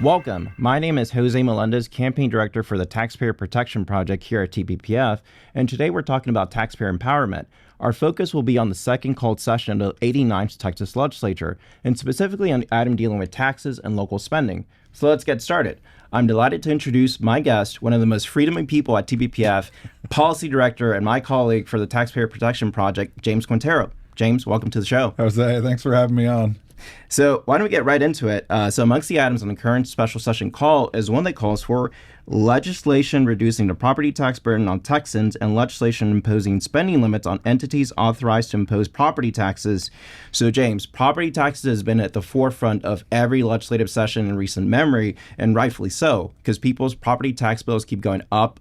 Welcome. My name is Jose Melendez, Campaign Director for the Taxpayer Protection Project here at TPPF, and today we're talking about taxpayer empowerment. Our focus will be on the second called session of the 89th Texas Legislature, and specifically on the item dealing with taxes and local spending. So let's get started. I'm delighted to introduce my guest, one of the most freedoming people at TPPF, Policy Director, and my colleague for the Taxpayer Protection Project, James Quintero. James, welcome to the show. Jose, thanks for having me on. So why don't we get right into it? So amongst the items on the current special session call is one that calls for legislation reducing the property tax burden on Texans and legislation imposing spending limits on entities authorized to impose property taxes. So James, property taxes has been at the forefront of every legislative session in recent memory, and rightfully so, because people's property tax bills keep going up,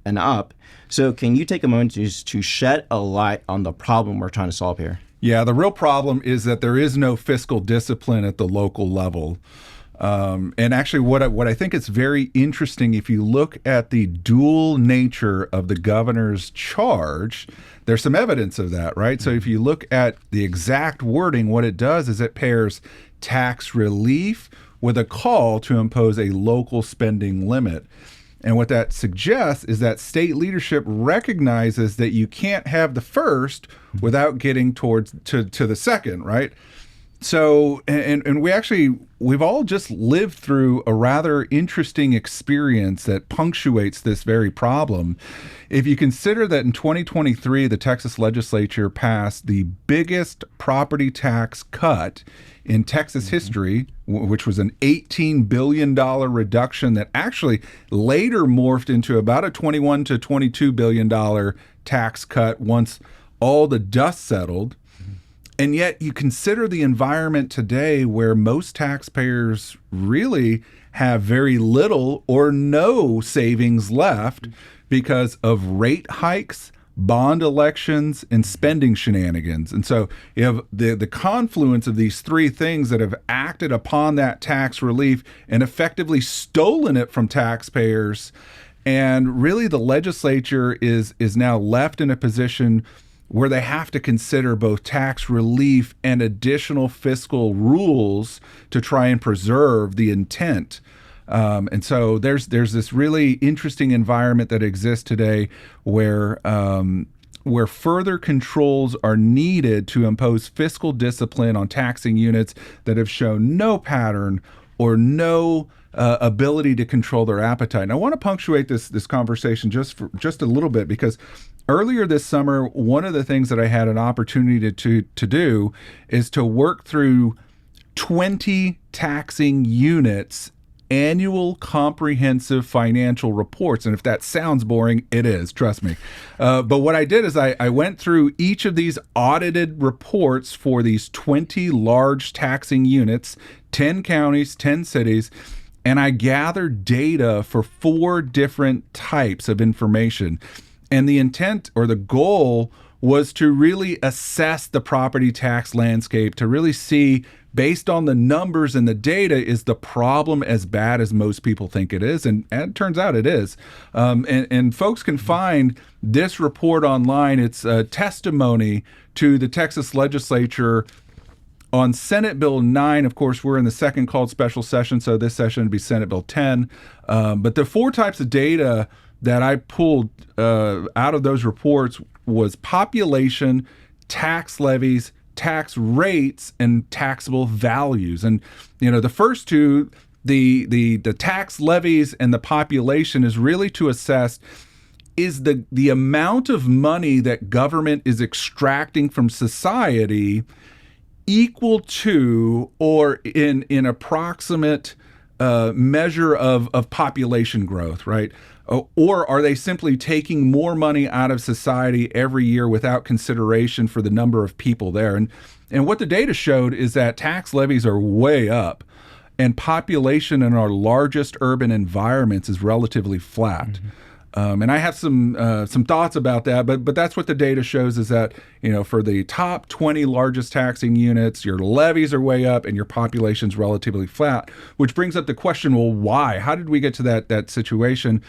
and up. So can you take a moment to shed a light on the problem we're trying to solve here? Yeah, the real problem is that there is no fiscal discipline at the local level. And actually, what I think is very interesting, if you look at the dual nature of the governor's charge, there's some evidence of that, right? So if you look at the exact wording, what it does is it pairs tax relief with a call to impose a local spending limit. And what that suggests is that state leadership recognizes that you can't have the first without getting to the second, right? So, and we've all just lived through a rather interesting experience that punctuates this very problem. If you consider that in 2023, the Texas Legislature passed the biggest property tax cut in Texas history, which was an $18 billion reduction that actually later morphed into about a $21 to $22 billion tax cut once all the dust settled. And yet you consider the environment today where most taxpayers really have very little or no savings left because of rate hikes, bond elections, and spending shenanigans. And so you have the confluence of these three things that have acted upon that tax relief and effectively stolen it from taxpayers. And really the legislature is now left in a position where they have to consider both tax relief and additional fiscal rules to try and preserve the intent. And so there's this really interesting environment that exists today where further controls are needed to impose fiscal discipline on taxing units that have shown no pattern or no ability to control their appetite. And I want to punctuate this conversation just a little bit, because earlier this summer, one of the things that I had an opportunity to do is to work through 20 taxing units' annual comprehensive financial reports. And if that sounds boring, it is, trust me. But what I did is I went through each of these audited reports for these 20 large taxing units, 10 counties, 10 cities, and I gathered data for 4 different types of information. And the intent or the goal was to really assess the property tax landscape, to really see, based on the numbers and the data, is the problem as bad as most people think it is? And it turns out it is. And folks can find this report online. It's a testimony to the Texas Legislature on Senate Bill 9. Of course, we're in the second called special session, so this session would be Senate Bill 10. But the 4 types of data that I pulled out of those reports was population, tax levies, tax rates, and taxable values. And the first two, the tax levies and the population, is really to assess is the amount of money that government is extracting from society equal to or in approximate measure of population growth, right? Or are they simply taking more money out of society every year without consideration for the number of people there? And what the data showed is that tax levies are way up, and population in our largest urban environments is relatively flat. Mm-hmm. And I have some thoughts about that, but that's what the data shows, is that for the top 20 largest taxing units, your levies are way up and your population's relatively flat, which brings up the question: well, why? How did we get to that situation?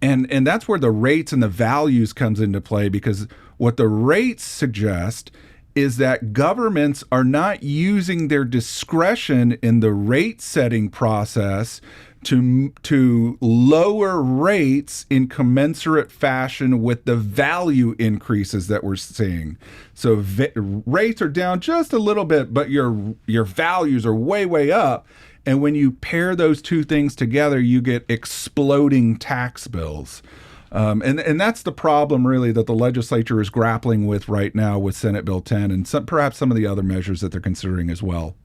And that's where the rates and the values comes into play, because what the rates suggest is that governments are not using their discretion in the rate setting process to lower rates in commensurate fashion with the value increases that we're seeing. So rates are down just a little bit, but your values are way up. And when you pair those two things together, you get exploding tax bills. And that's the problem, really, that the legislature is grappling with right now with Senate Bill 10 and perhaps some of the other measures that they're considering as well.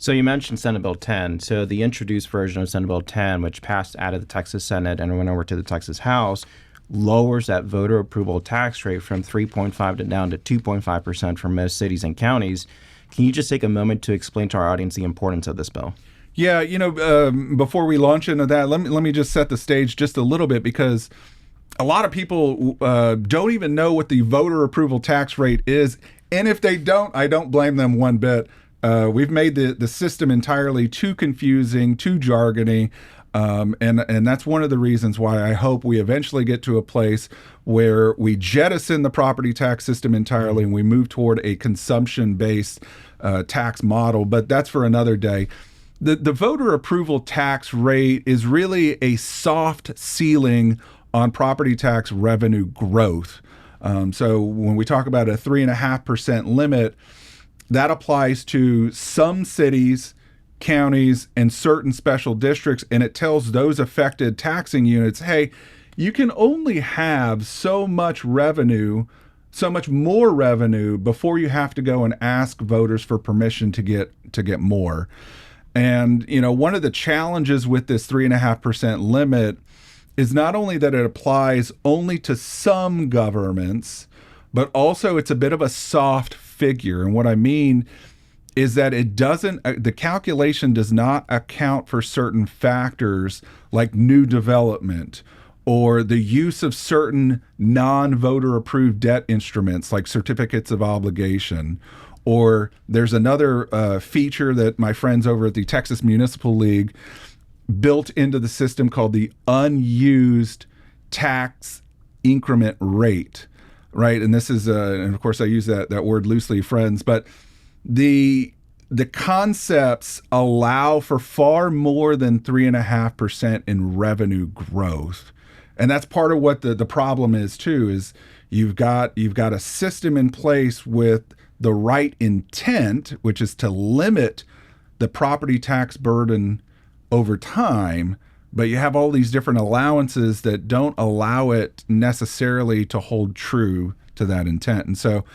So you mentioned Senate Bill 10. So the introduced version of Senate Bill 10, which passed out of the Texas Senate and went over to the Texas House, lowers that voter approval tax rate from 3.5 to down to 2.5% for most cities and counties. Can you just take a moment to explain to our audience the importance of this bill? Yeah, before we launch into that, let me just set the stage just a little bit, because a lot of people don't even know what the voter approval tax rate is. And if they don't, I don't blame them one bit. We've made the system entirely too confusing, too jargony. And that's one of the reasons why I hope we eventually get to a place where we jettison the property tax system entirely and we move toward a consumption-based tax model. But that's for another day. The voter approval tax rate is really a soft ceiling on property tax revenue growth. So when we talk about a 3.5% limit, that applies to some cities, counties, and certain special districts, and it tells those affected taxing units, hey, you can only have so much revenue, so much more revenue before you have to go and ask voters for permission to get more. And, one of the challenges with this 3.5% limit is not only that it applies only to some governments, but also it's a bit of a soft figure. And what I mean is that the calculation does not account for certain factors like new development or the use of certain non-voter approved debt instruments like certificates of obligation. Or there's another feature that my friends over at the Texas Municipal League built into the system called the unused tax increment rate, right? And this is, and of course I use that word loosely, friends, but the concepts allow for far more than 3.5% in revenue growth. And that's part of what the problem is too, is you've got a system in place with the right intent, which is to limit the property tax burden over time, but you have all these different allowances that don't allow it necessarily to hold true to that intent. And so,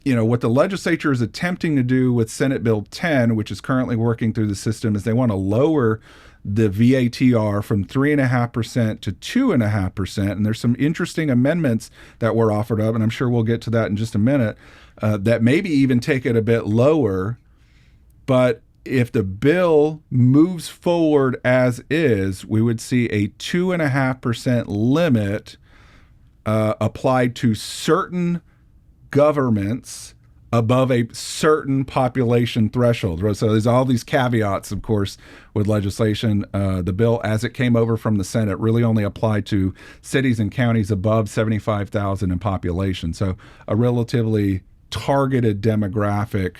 what the legislature is attempting to do with Senate Bill 10, which is currently working through the system, is they want to lower the VATR from 3.5% to 2.5%. And there's some interesting amendments that were offered up, and I'm sure we'll get to that in just a minute, that maybe even take it a bit lower. But if the bill moves forward as is, we would see a 2.5% limit applied to certain governments above a certain population threshold. So there's all these caveats, of course, with legislation. The bill, as it came over from the Senate, really only applied to cities and counties above 75,000 in population. So a relatively targeted demographic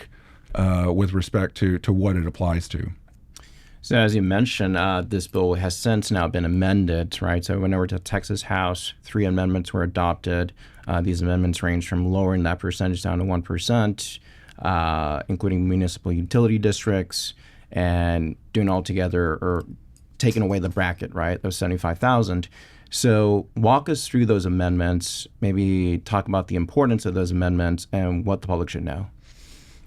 with respect to what it applies to. So as you mentioned, this bill has since now been amended, right? So it went over to the Texas House. 3 amendments were adopted. These amendments range from lowering that percentage down to 1%, including municipal utility districts, and doing altogether or taking away the bracket, right? Those 75,000. So walk us through those amendments, maybe talk about the importance of those amendments and what the public should know.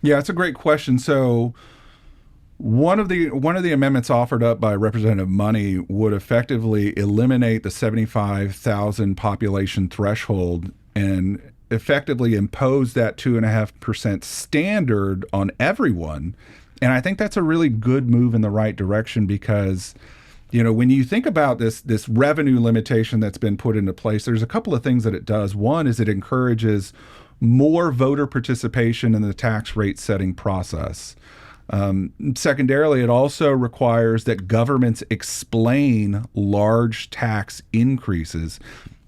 Yeah, it's a great question. So one of the amendments offered up by Representative Money would effectively eliminate the 75,000 population threshold and effectively impose that 2.5% standard on everyone. And I think that's a really good move in the right direction because, when you think about this revenue limitation that's been put into place, there's a couple of things that it does. One is it encourages more voter participation in the tax rate setting process. Secondarily, it also requires that governments explain large tax increases.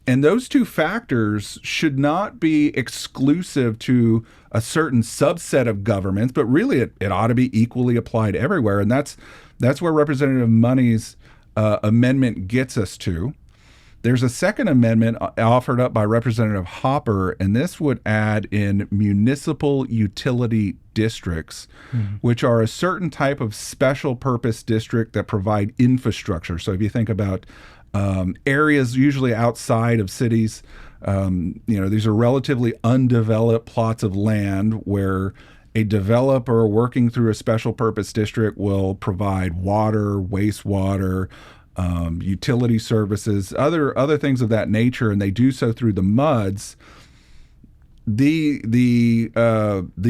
And those two factors should not be exclusive to a certain subset of governments, but really it ought to be equally applied everywhere. And that's where Representative Money's amendment gets us to. There's a second amendment offered up by Representative Hopper, and this would add in municipal utility districts, which are a certain type of special purpose district that provide infrastructure. So if you think about areas usually outside of cities, these are relatively undeveloped plots of land where a developer working through a special purpose district will provide water, wastewater, utility services, other things of that nature, and they do so through the MUDs. The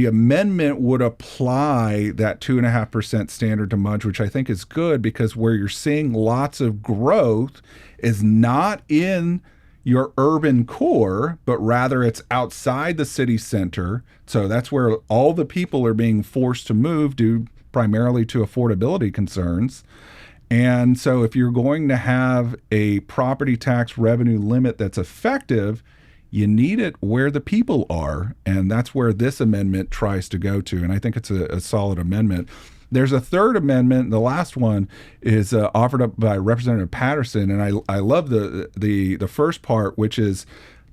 amendment would apply that 2.5% standard to MUDs, which I think is good because where you're seeing lots of growth is not in your urban core, but rather it's outside the city center. So that's where all the people are being forced to move due primarily to affordability concerns. And so if you're going to have a property tax revenue limit that's effective, you need it where the people are. And that's where this amendment tries to go to. And I think it's a solid amendment. There's a third amendment. The last one is offered up by Representative Patterson. And I love the first part, which is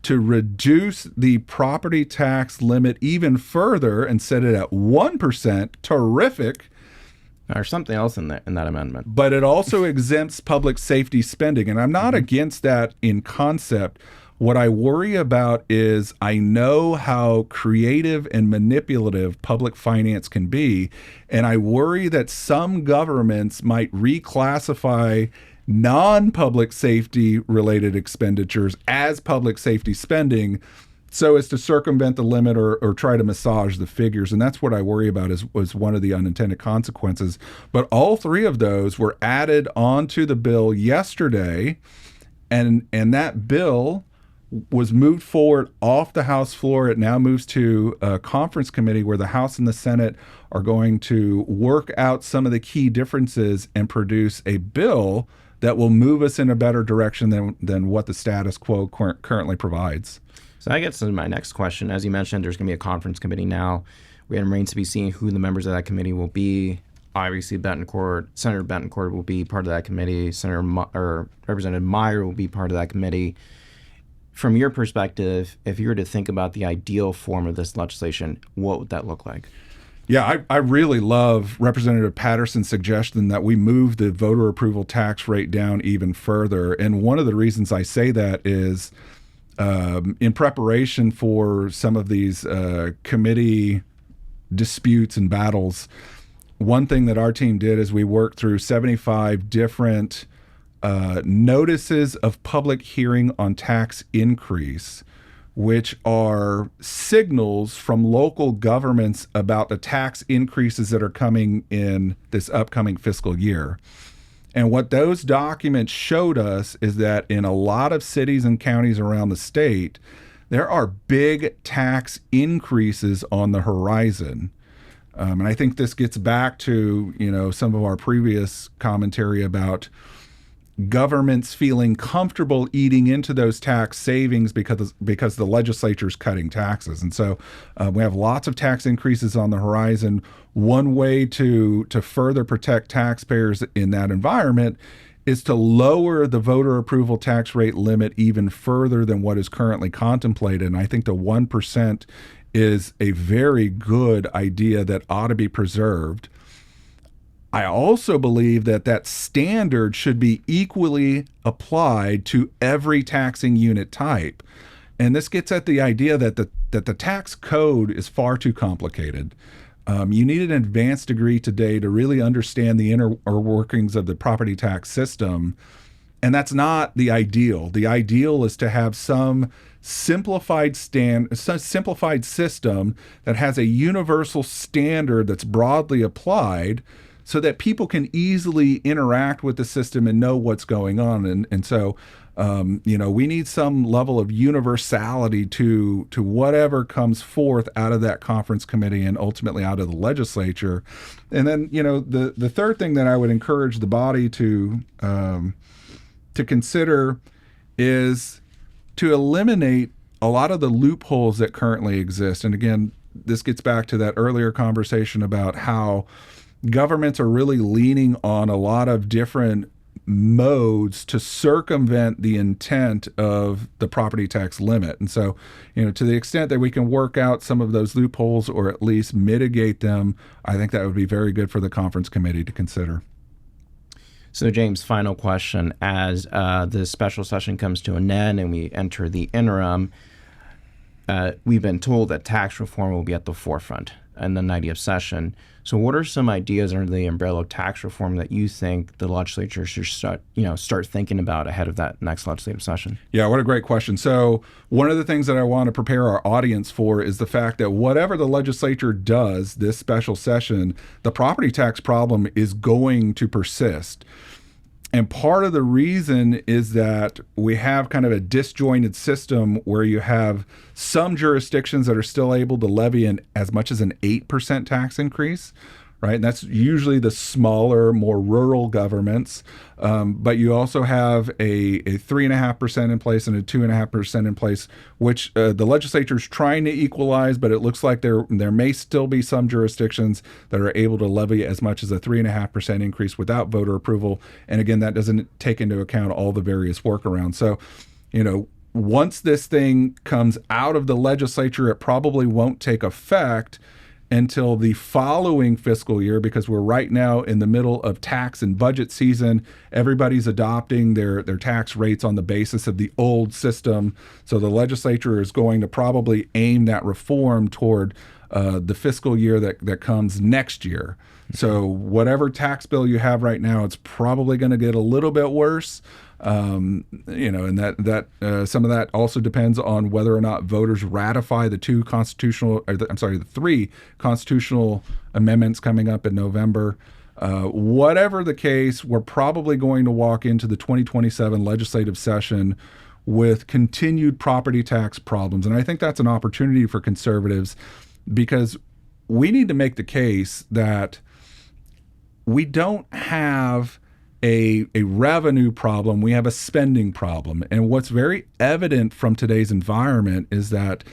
to reduce the property tax limit even further and set it at 1%. Terrific. There's something else in that amendment. But it also exempts public safety spending. And I'm not against that in concept. What I worry about is I know how creative and manipulative public finance can be. And I worry that some governments might reclassify non-public safety related expenditures as public safety spending so as to circumvent the limit or try to massage the figures. And that's what I worry about was one of the unintended consequences. But all three of those were added onto the bill yesterday. And that bill was moved forward off the House floor. It now moves to a conference committee where the House and the Senate are going to work out some of the key differences and produce a bill that will move us in a better direction than what the status quo currently provides. So that gets to my next question. As you mentioned, there's going to be a conference committee now. It remains to be seen who the members of that committee will be. Obviously, Senator Betancourt will be part of that committee. Representative Meyer will be part of that committee. From your perspective, if you were to think about the ideal form of this legislation, what would that look like? Yeah, I really love Representative Patterson's suggestion that we move the voter approval tax rate down even further. And one of the reasons I say that is in preparation for some of these committee disputes and battles, one thing that our team did is we worked through 75 different notices of public hearing on tax increase, which are signals from local governments about the tax increases that are coming in this upcoming fiscal year. And what those documents showed us is that in a lot of cities and counties around the state, there are big tax increases on the horizon. And I think this gets back to, some of our previous commentary about governments feeling comfortable eating into those tax savings because the legislature is cutting taxes. And so we have lots of tax increases on the horizon. One way to further protect taxpayers in that environment is to lower the voter approval tax rate limit even further than what is currently contemplated. And I think the 1% is a very good idea that ought to be preserved. I also believe that standard should be equally applied to every taxing unit type. And this gets at the idea that the tax code is far too complicated. You need an advanced degree today to really understand the inner workings of the property tax system. And that's not the ideal. The ideal is to have some simplified system that has a universal standard that's broadly applied, so that people can easily interact with the system and know what's going on. And so, we need some level of universality to whatever comes forth out of that conference committee and ultimately out of the legislature. And then, the third thing that I would encourage the body to consider is to eliminate a lot of the loopholes that currently exist. And again, this gets back to that earlier conversation about how governments are really leaning on a lot of different modes to circumvent the intent of the property tax limit. And so, to the extent that we can work out some of those loopholes or at least mitigate them, I think that would be very good for the conference committee to consider. So, James, final question. As the special session comes to an end and we enter the interim, we've been told that tax reform will be at the forefront in the 90th session. So what are some ideas under the umbrella of tax reform that you think the legislature should start thinking about ahead of that next legislative session? Yeah, what a great question. So one of the things that I want to prepare our audience for is the fact that whatever the legislature does this special session, the property tax problem is going to persist. And part of the reason is that we have kind of a disjointed system where you have some jurisdictions that are still able to levy as much as an 8% tax increase, right? And that's usually the smaller, more rural governments. But you also have a 3.5% in place and a 2.5% in place, which the legislature is trying to equalize, but it looks like there may still be some jurisdictions that are able to levy as much as a 3.5% increase without voter approval. And again, that doesn't take into account all the various workarounds. So, once this thing comes out of the legislature, it probably won't take effect until the following fiscal year, because we're right now in the middle of tax and budget season. Everybody's adopting their tax rates on the basis of the old system. So the legislature is going to probably aim that reform toward the fiscal year that comes next year. So whatever tax bill you have right now, it's probably going to get a little bit worse. And that some of that also depends on whether or not voters ratify the three constitutional amendments coming up in November. Whatever the case, we're probably going to walk into the 2027 legislative session with continued property tax problems. And I think that's an opportunity for conservatives, because we need to make the case that we don't have a revenue problem, we have a spending problem. And what's very evident from today's environment is that,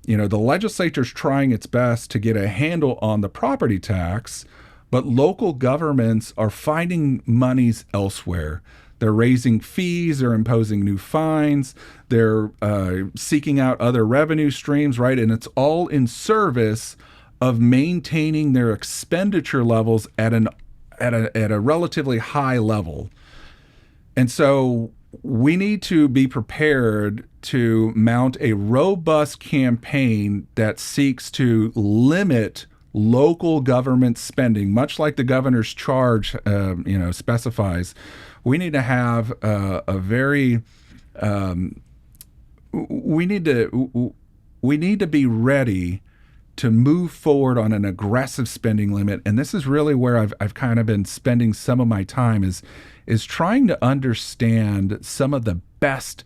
the legislature's trying its best to get a handle on the property tax, but local governments are finding monies elsewhere. They're raising fees, they're imposing new fines, they're seeking out other revenue streams, right? And it's all in service of maintaining their expenditure levels at a relatively high level. And so we need to be prepared to mount a robust campaign that seeks to limit local government spending, much like the governor's charge specifies. We need to have we need to be ready to move forward on an aggressive spending limit. And this is really where I've kind of been spending some of my time is trying to understand some of the best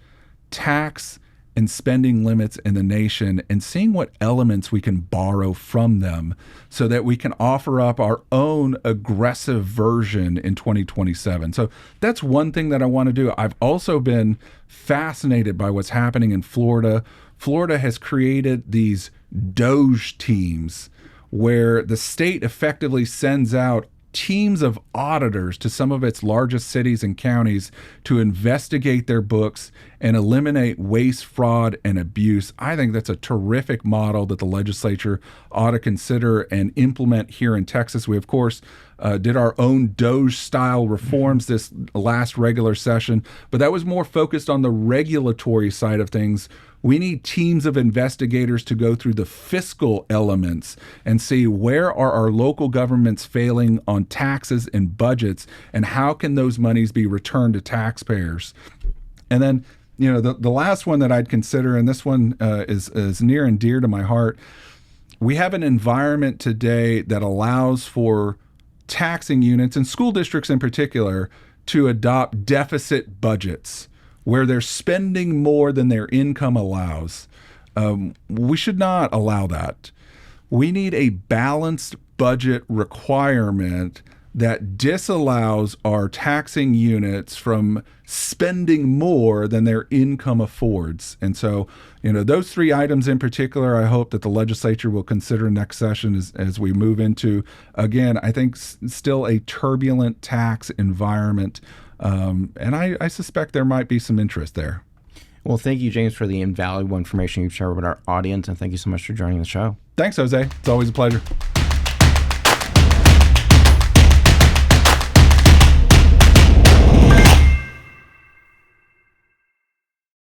tax and spending limits in the nation and seeing what elements we can borrow from them so that we can offer up our own aggressive version in 2027. So that's one thing that I want to do. I've also been fascinated by what's happening in Florida. Florida has created these Doge teams where the state effectively sends out teams of auditors to some of its largest cities and counties to investigate their books and eliminate waste, fraud, and abuse. I think that's a terrific model that the legislature ought to consider and implement here in Texas. We, of course, did our own Doge-style reforms this last regular session, but that was more focused on the regulatory side of things. We need teams of investigators to go through the fiscal elements and see where are our local governments failing on taxes and budgets, and how can those monies be returned to taxpayers. And then, the last one that I'd consider, and this one is near and dear to my heart, we have an environment today that allows for taxing units, and school districts in particular, to adopt deficit budgets, where they're spending more than their income allows. We should not allow that. We need a balanced budget requirement that disallows our taxing units from spending more than their income affords. And so, those three items in particular, I hope that the legislature will consider next session as we move into, again, I think still a turbulent tax environment. And I suspect there might be some interest there. Well, thank you, James, for the invaluable information you've shared with our audience, and thank you so much for joining the show. Thanks, Jose. It's always a pleasure.